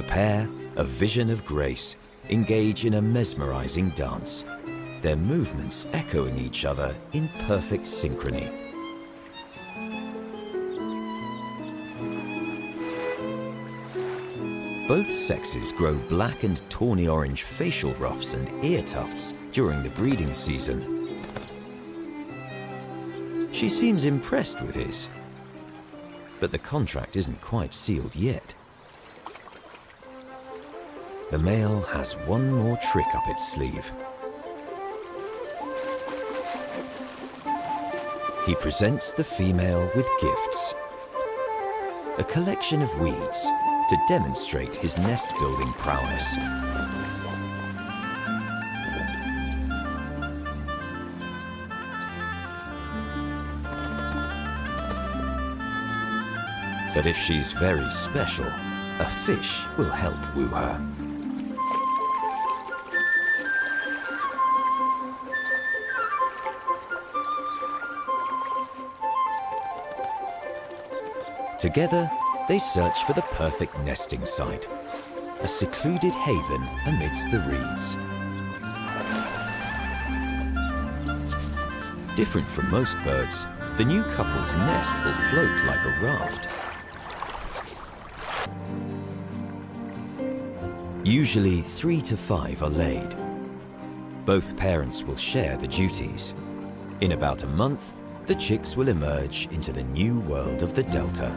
The pair, a vision of grace, engage in a mesmerizing dance, their movements echoing each other in perfect synchrony. Both sexes grow black and tawny orange facial ruffs and ear tufts during the breeding season. She seems impressed with his, but the contract isn't quite sealed yet. The male has one more trick up its sleeve. He presents the female with gifts, a collection of weeds to demonstrate his nest-building prowess. But if she's very special, a fish will help woo her. Together, they search for the perfect nesting site, a secluded haven amidst the reeds. Different from most birds, the new couple's nest will float like a raft. Usually 3 to 5 are laid. Both parents will share the duties. In about a month, the chicks will emerge into the new world of the Delta.